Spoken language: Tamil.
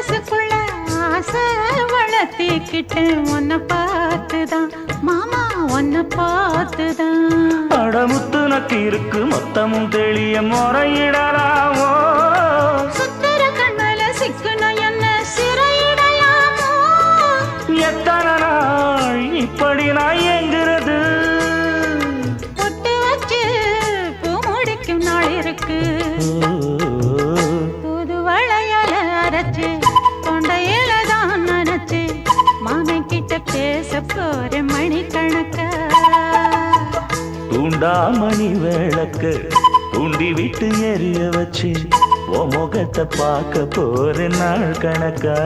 மனசுக்குள்ள ஆசை வளர்த்திக்கிட்டு உன்னை பார்த்துதான் மாமா உன்னை பார்த்துதான் அடமுத்து நக்கு இருக்கு மொத்தமும் தெளிய முறையிடலாமோ சுத்தர கண்மல சிக்குன என்ன சிறையிடையாமோ எத்தனை நாள் இப்படி நான் எங்கிறது பொட்டு வச்சு பூ முடிக்கும் நாள் இருக்கு புது வளையல அரைச்சு கொண்டையில தான் நினைச்சு மாமன் கிட்ட பேச போற மணிக்கணக்கா தூண்டாமணி விளக்கு தூண்டி விட்டு எரிய வச்சு உன் முகத்தை பார்க்க போற நாள் கணக்கா